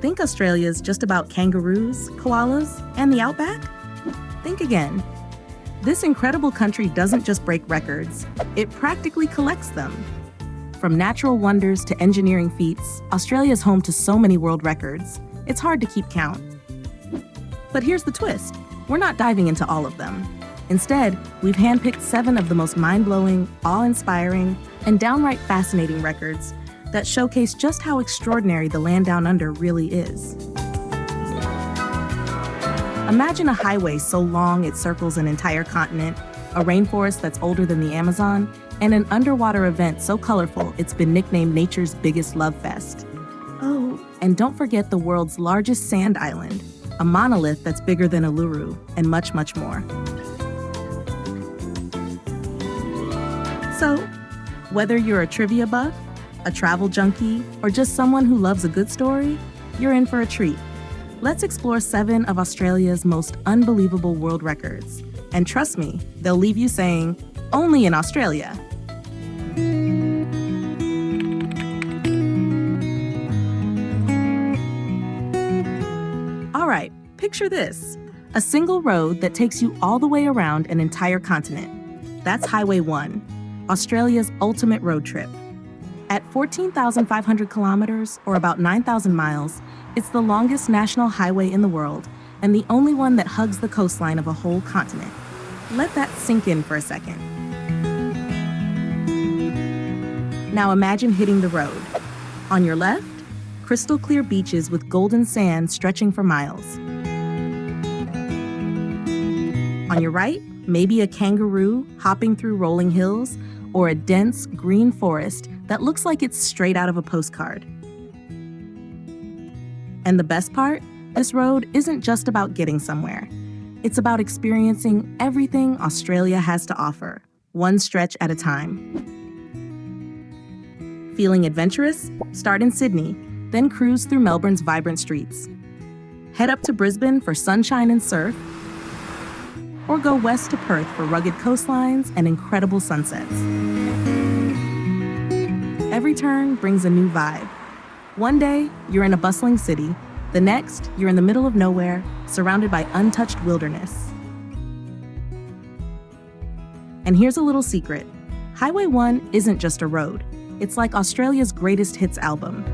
Think Australia's just about kangaroos, koalas, and the Outback? Think again. This incredible country doesn't just break records, it practically collects them. From natural wonders to engineering feats, Australia is home to so many world records, it's hard to keep count. But here's the twist. We're not diving into all of them. Instead, we've handpicked 7 of the most mind-blowing, awe-inspiring, and downright fascinating records that showcase just how extraordinary the land down under really is. Imagine a highway so long it circles an entire continent, a rainforest that's older than the Amazon, and an underwater event so colorful it's been nicknamed nature's biggest love fest. Oh, and don't forget the world's largest sand island, a monolith that's bigger than Uluru, and much, much more. So, whether you're a trivia buff, a travel junkie, or just someone who loves a good story, you're in for a treat. Let's explore 7 of Australia's most unbelievable world records. And trust me, they'll leave you saying, only in Australia. All right, picture this. A single road that takes you all the way around an entire continent. That's Highway 1, Australia's ultimate road trip. At 14,500 kilometers, or about 9,000 miles, it's the longest national highway in the world and the only one that hugs the coastline of a whole continent. Let that sink in for a second. Now imagine hitting the road. On your left, crystal clear beaches with golden sand stretching for miles. On your right, maybe a kangaroo hopping through rolling hills, or a dense green forest that looks like it's straight out of a postcard. And the best part? This road isn't just about getting somewhere. It's about experiencing everything Australia has to offer, one stretch at a time. Feeling adventurous? Start in Sydney, then cruise through Melbourne's vibrant streets. Head up to Brisbane for sunshine and surf, or go west to Perth for rugged coastlines and incredible sunsets. Every turn brings a new vibe. One day, you're in a bustling city. The next, you're in the middle of nowhere, surrounded by untouched wilderness. And here's a little secret. Highway 1 isn't just a road. It's like Australia's greatest hits album.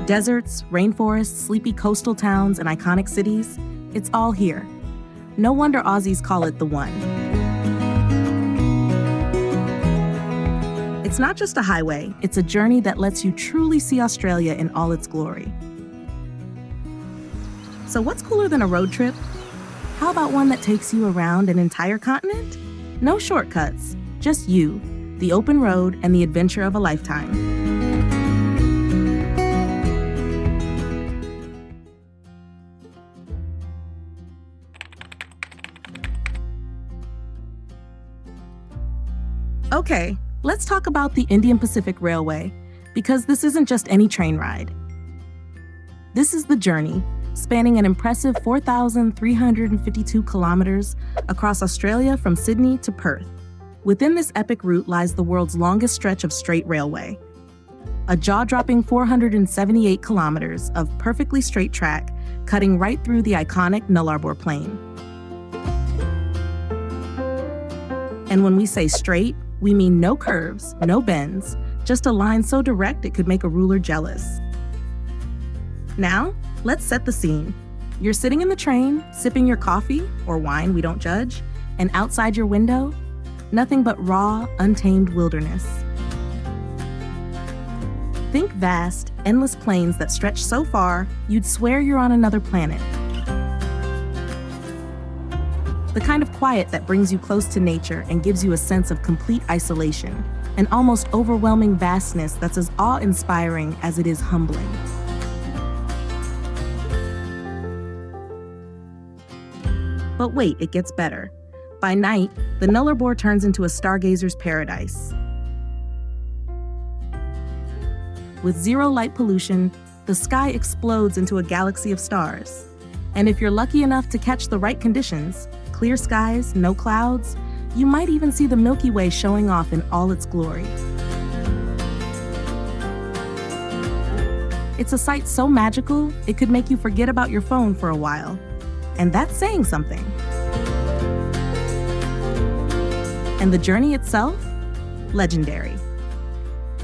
Deserts, rainforests, sleepy coastal towns, and iconic cities, it's all here. No wonder Aussies call it the one. It's not just a highway, it's a journey that lets you truly see Australia in all its glory. So what's cooler than a road trip? How about one that takes you around an entire continent? No shortcuts, just you, the open road, and the adventure of a lifetime. Okay, let's talk about the Indian Pacific Railway, because this isn't just any train ride. This is the journey, spanning an impressive 4,352 kilometers across Australia from Sydney to Perth. Within this epic route lies the world's longest stretch of straight railway, a jaw-dropping 478 kilometers of perfectly straight track cutting right through the iconic Nullarbor Plain. And when we say straight, we mean no curves, no bends, just a line so direct it could make a ruler jealous. Now, let's set the scene. You're sitting in the train, sipping your coffee, or wine, we don't judge, and outside your window, nothing but raw, untamed wilderness. Think vast, endless plains that stretch so far, you'd swear you're on another planet. The kind of quiet that brings you close to nature and gives you a sense of complete isolation, an almost overwhelming vastness that's as awe-inspiring as it is humbling. But wait, it gets better. By night, the Nullarbor turns into a stargazer's paradise. With zero light pollution, the sky explodes into a galaxy of stars. And if you're lucky enough to catch the right conditions, clear skies, no clouds, you might even see the Milky Way showing off in all its glory. It's a sight so magical, it could make you forget about your phone for a while. And that's saying something. And the journey itself? Legendary.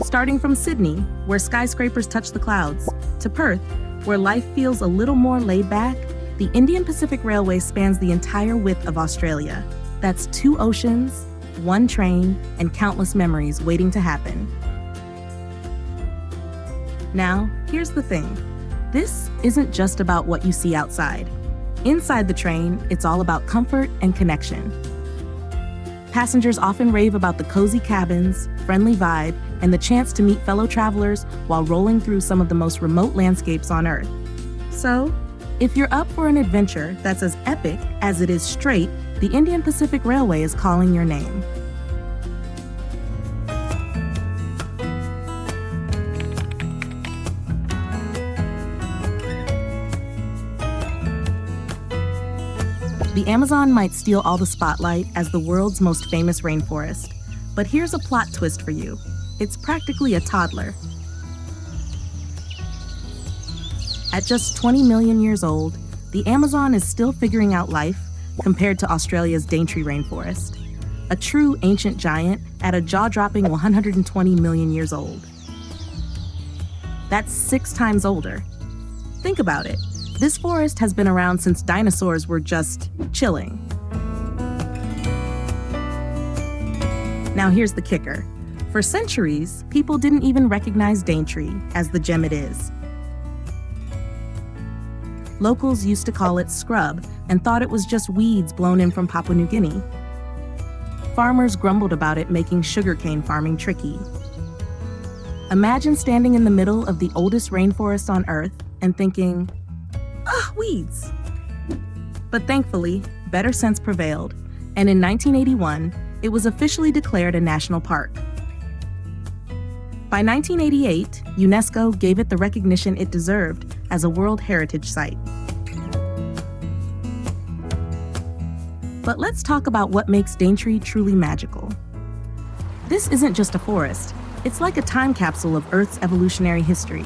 Starting from Sydney, where skyscrapers touch the clouds, to Perth, where life feels a little more laid back, the Indian Pacific Railway spans the entire width of Australia. That's 2 oceans, 1 train, and countless memories waiting to happen. Now, here's the thing. This isn't just about what you see outside. Inside the train, it's all about comfort and connection. Passengers often rave about the cozy cabins, friendly vibe, and the chance to meet fellow travelers while rolling through some of the most remote landscapes on Earth. So, if you're up for an adventure that's as epic as it is straight, the Indian Pacific Railway is calling your name. The Amazon might steal all the spotlight as the world's most famous rainforest, but here's a plot twist for you. It's practically a toddler. At just 20 million years old, the Amazon is still figuring out life compared to Australia's Daintree Rainforest, a true ancient giant at a jaw-dropping 120 million years old. That's 6 times older. Think about it. This forest has been around since dinosaurs were just chilling. Now here's the kicker. For centuries, people didn't even recognize Daintree as the gem it is. Locals used to call it scrub and thought it was just weeds blown in from Papua New Guinea. Farmers grumbled about it making sugarcane farming tricky. Imagine standing in the middle of the oldest rainforest on Earth and thinking, weeds. But thankfully, better sense prevailed, and in 1981, it was officially declared a national park. By 1988, UNESCO gave it the recognition it deserved as a World Heritage Site. But let's talk about what makes Daintree truly magical. This isn't just a forest, it's like a time capsule of Earth's evolutionary history.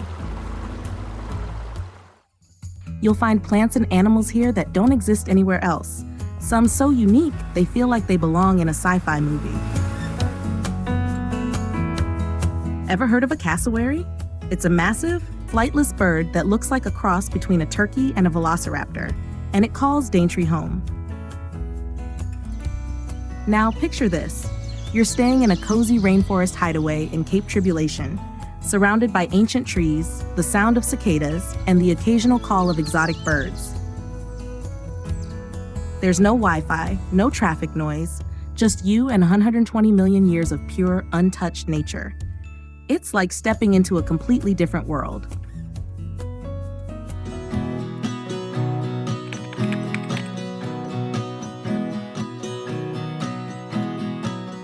You'll find plants and animals here that don't exist anywhere else, some so unique they feel like they belong in a sci-fi movie. Ever heard of a cassowary? It's a massive, flightless bird that looks like a cross between a turkey and a velociraptor, and it calls Daintree home. Now picture this. You're staying in a cozy rainforest hideaway in Cape Tribulation, surrounded by ancient trees, the sound of cicadas, and the occasional call of exotic birds. There's no Wi-Fi, no traffic noise, just you and 120 million years of pure, untouched nature. It's like stepping into a completely different world.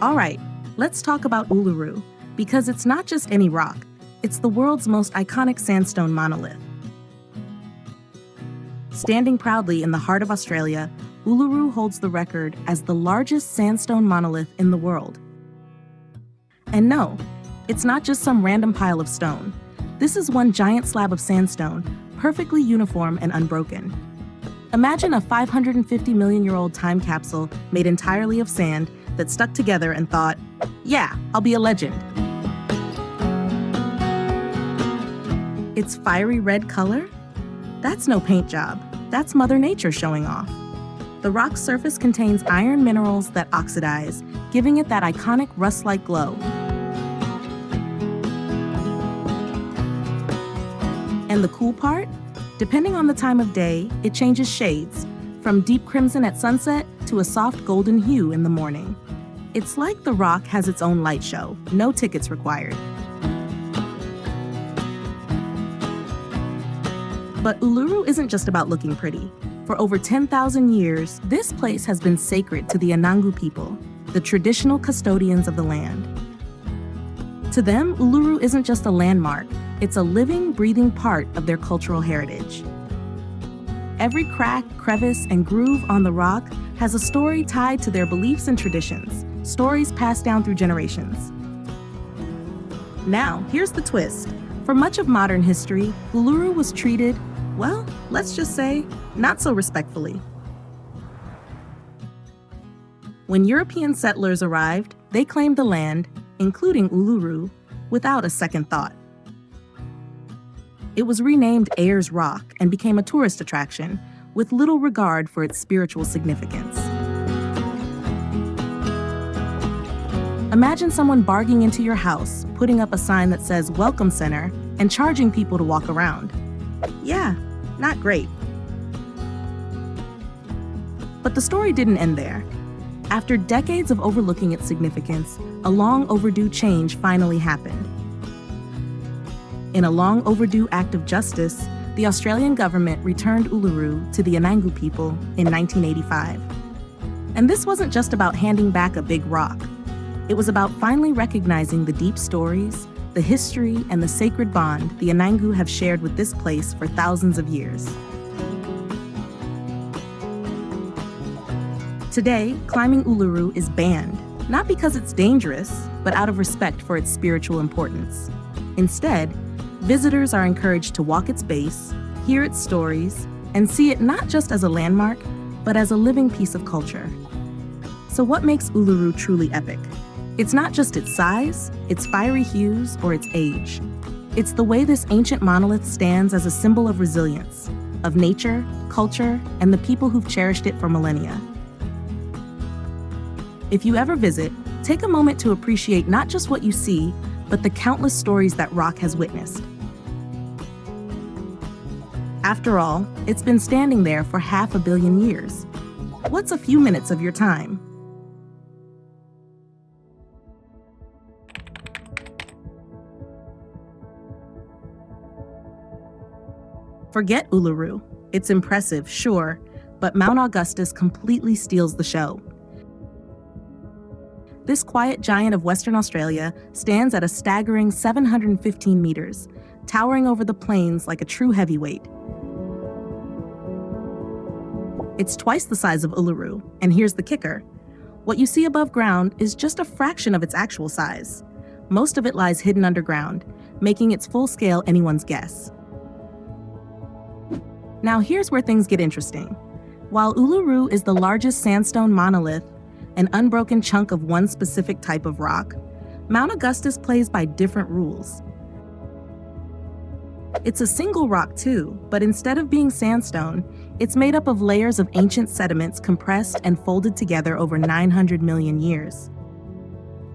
All right, let's talk about Uluru, because it's not just any rock, it's the world's most iconic sandstone monolith. Standing proudly in the heart of Australia, Uluru holds the record as the largest sandstone monolith in the world. And no, it's not just some random pile of stone. This is one giant slab of sandstone, perfectly uniform and unbroken. Imagine a 550 million-year-old time capsule made entirely of sand that stuck together and thought, yeah, I'll be a legend. Its fiery red color? That's no paint job. That's Mother Nature showing off. The rock's surface contains iron minerals that oxidize, giving it that iconic rust-like glow. And the cool part? Depending on the time of day, it changes shades, from deep crimson at sunset to a soft golden hue in the morning. It's like the rock has its own light show, no tickets required. But Uluru isn't just about looking pretty. For over 10,000 years, this place has been sacred to the Anangu people, the traditional custodians of the land. To them, Uluru isn't just a landmark, it's a living, breathing part of their cultural heritage. Every crack, crevice, and groove on the rock has a story tied to their beliefs and traditions, stories passed down through generations. Now, here's the twist. For much of modern history, Uluru was treated, well, let's just say, not so respectfully. When European settlers arrived, they claimed the land, including Uluru, without a second thought. It was renamed Ayers Rock and became a tourist attraction, with little regard for its spiritual significance. Imagine someone barging into your house, putting up a sign that says Welcome Center, and charging people to walk around. Yeah, not great. But the story didn't end there. After decades of overlooking its significance, a long overdue change finally happened. In a long overdue act of justice, the Australian government returned Uluru to the Anangu people in 1985. And this wasn't just about handing back a big rock. It was about finally recognizing the deep stories, the history, and the sacred bond the Anangu have shared with this place for thousands of years. Today, climbing Uluru is banned, not because it's dangerous, but out of respect for its spiritual importance. Instead, visitors are encouraged to walk its base, hear its stories, and see it not just as a landmark, but as a living piece of culture. So what makes Uluru truly epic? It's not just its size, its fiery hues, or its age. It's the way this ancient monolith stands as a symbol of resilience, of nature, culture, and the people who've cherished it for millennia. If you ever visit, take a moment to appreciate not just what you see, but the countless stories that rock has witnessed. After all, it's been standing there for 500 million years. What's a few minutes of your time? Forget Uluru. It's impressive, sure, but Mount Augustus completely steals the show. This quiet giant of Western Australia stands at a staggering 715 meters, towering over the plains like a true heavyweight. It's twice the size of Uluru, and here's the kicker. What you see above ground is just a fraction of its actual size. Most of it lies hidden underground, making its full scale anyone's guess. Now here's where things get interesting. While Uluru is the largest sandstone monolith, an unbroken chunk of one specific type of rock, Mount Augustus plays by different rules. It's a single rock too, but instead of being sandstone, it's made up of layers of ancient sediments compressed and folded together over 900 million years.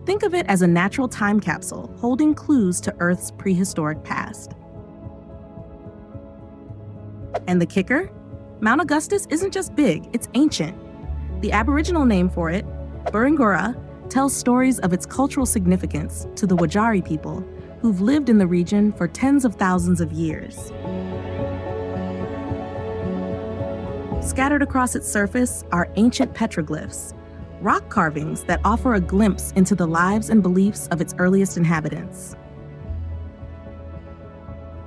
Think of it as a natural time capsule holding clues to Earth's prehistoric past. And the kicker? Mount Augustus isn't just big, it's ancient. The Aboriginal name for it, Burringora, tells stories of its cultural significance to the Wajari people, who've lived in the region for tens of thousands of years. Scattered across its surface are ancient petroglyphs, rock carvings that offer a glimpse into the lives and beliefs of its earliest inhabitants.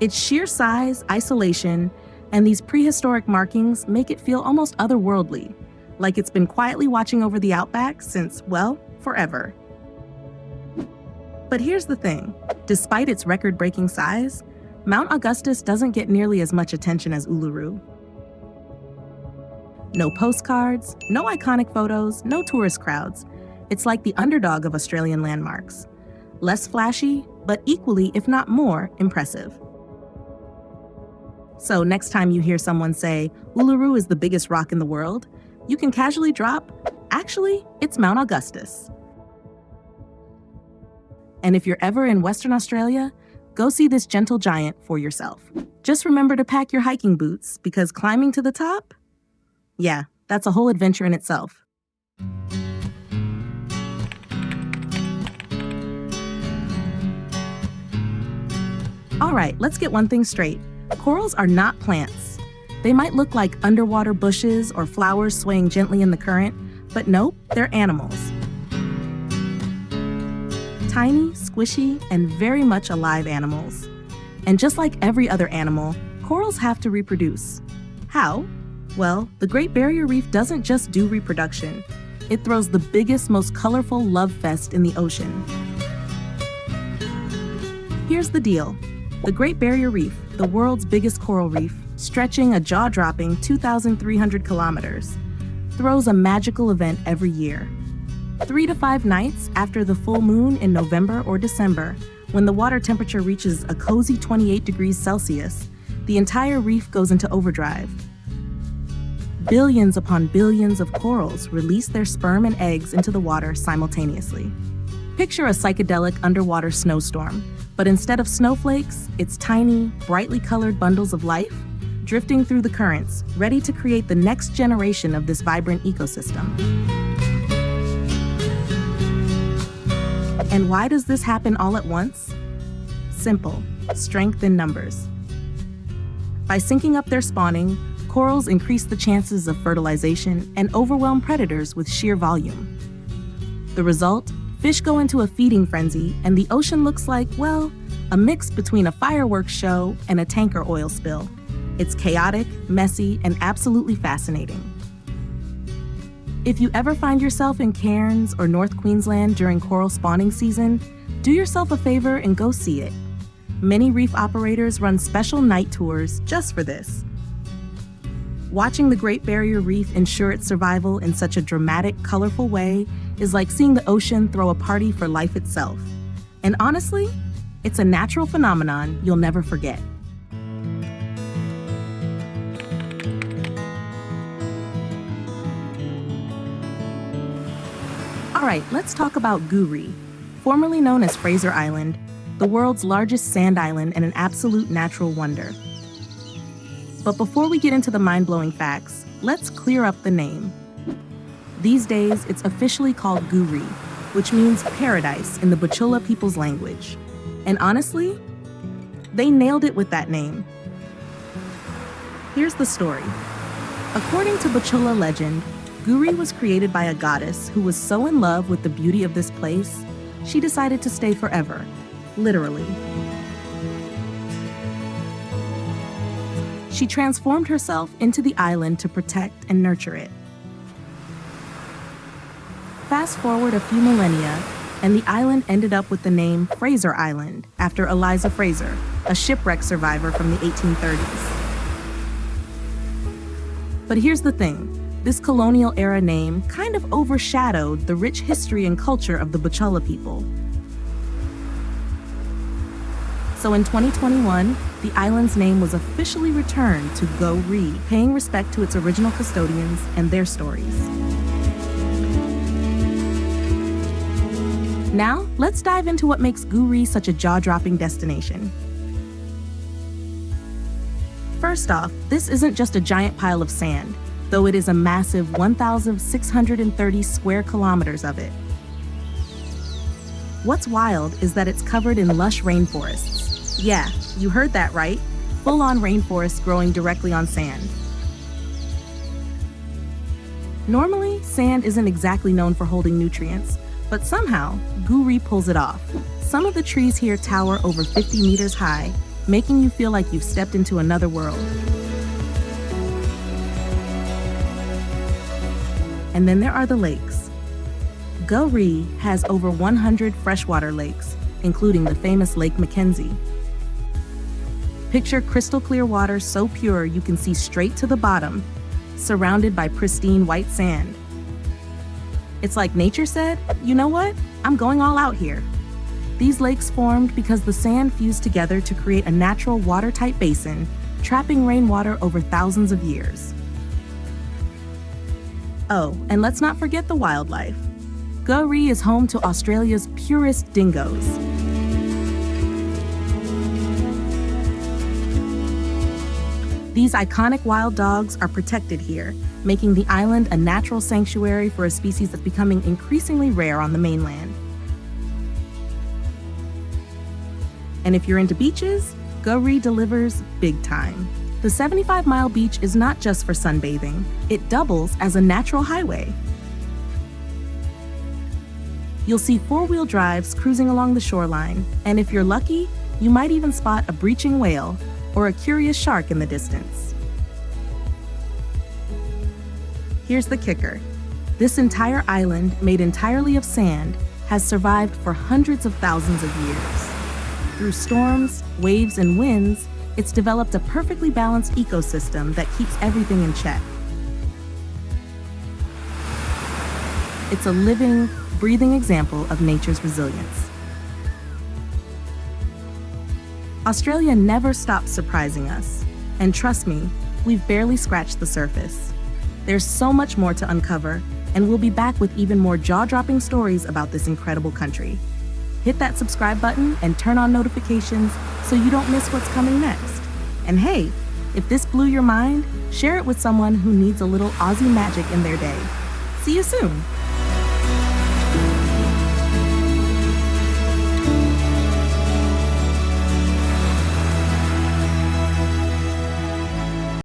Its sheer size, isolation, and these prehistoric markings make it feel almost otherworldly, like it's been quietly watching over the Outback since, well, forever. But here's the thing. Despite its record-breaking size, Mount Augustus doesn't get nearly as much attention as Uluru. No postcards, no iconic photos, no tourist crowds. It's like the underdog of Australian landmarks. Less flashy, but equally, if not more, impressive. So next time you hear someone say, Uluru is the biggest rock in the world, you can casually drop, actually, it's Mount Augustus. And if you're ever in Western Australia, go see this gentle giant for yourself. Just remember to pack your hiking boots, because climbing to the top? Yeah, that's a whole adventure in itself. All right, let's get one thing straight. Corals are not plants. They might look like underwater bushes or flowers swaying gently in the current, but nope, they're animals. Tiny, squishy, and very much alive animals. And just like every other animal, corals have to reproduce. How? Well, the Great Barrier Reef doesn't just do reproduction. It throws the biggest, most colorful love fest in the ocean. Here's the deal. The Great Barrier Reef, the world's biggest coral reef, stretching a jaw-dropping 2,300 kilometers, throws a magical event every year. 3 to 5 nights after the full moon in November or December, when the water temperature reaches a cozy 28 degrees Celsius, the entire reef goes into overdrive. Billions upon billions of corals release their sperm and eggs into the water simultaneously. Picture a psychedelic underwater snowstorm, but instead of snowflakes, it's tiny, brightly colored bundles of life drifting through the currents, ready to create the next generation of this vibrant ecosystem. And why does this happen all at once? Simple: strength in numbers. By syncing up their spawning, corals increase the chances of fertilization and overwhelm predators with sheer volume. The result? Fish go into a feeding frenzy, and the ocean looks like, well, a mix between a fireworks show and a tanker oil spill. It's chaotic, messy, and absolutely fascinating. If you ever find yourself in Cairns or North Queensland during coral spawning season, do yourself a favor and go see it. Many reef operators run special night tours just for this. Watching the Great Barrier Reef ensure its survival in such a dramatic, colorful way is like seeing the ocean throw a party for life itself. And honestly, it's a natural phenomenon you'll never forget. All right, let's talk about Guri, formerly known as Fraser Island, the world's largest sand island and an absolute natural wonder. But before we get into the mind-blowing facts, let's clear up the name. These days, it's officially called Guri, which means paradise in the Bachula people's language. And honestly, they nailed it with that name. Here's the story. According to Bachula legend, Guri was created by a goddess who was so in love with the beauty of this place, she decided to stay forever, literally. She transformed herself into the island to protect and nurture it. Fast forward a few millennia, and the island ended up with the name Fraser Island after Eliza Fraser, a shipwreck survivor from the 1830s. But here's the thing. This colonial-era name kind of overshadowed the rich history and culture of the Bachula people. So in 2021, the island's name was officially returned to Guri, paying respect to its original custodians and their stories. Now, let's dive into what makes Guri such a jaw-dropping destination. First off, this isn't just a giant pile of sand, though it is a massive 1,630 square kilometers of it. What's wild is that it's covered in lush rainforests. Yeah, you heard that right. Full-on rainforests growing directly on sand. Normally, sand isn't exactly known for holding nutrients, but somehow, Guri pulls it off. Some of the trees here tower over 50 meters high, making you feel like you've stepped into another world. And then there are the lakes. Guri has over 100 freshwater lakes, including the famous Lake Mackenzie. Picture crystal clear water so pure you can see straight to the bottom, surrounded by pristine white sand. It's like nature said, you know what? I'm going all out here. These lakes formed because the sand fused together to create a natural watertight basin, trapping rainwater over thousands of years. Oh, and let's not forget the wildlife. Guri is home to Australia's purest dingoes. These iconic wild dogs are protected here, making the island a natural sanctuary for a species that's becoming increasingly rare on the mainland. And if you're into beaches, Guri delivers big time. The 75-mile beach is not just for sunbathing, it doubles as a natural highway. You'll see four-wheel drives cruising along the shoreline, and if you're lucky, you might even spot a breaching whale or a curious shark in the distance. Here's the kicker. This entire island, made entirely of sand, has survived for hundreds of thousands of years. Through storms, waves, and winds, it's developed a perfectly balanced ecosystem that keeps everything in check. It's a living, breathing example of nature's resilience. Australia never stops surprising us. And trust me, we've barely scratched the surface. There's so much more to uncover, and we'll be back with even more jaw-dropping stories about this incredible country. Hit that subscribe button and turn on notifications so you don't miss what's coming next. And hey, if this blew your mind, share it with someone who needs a little Aussie magic in their day. See you soon!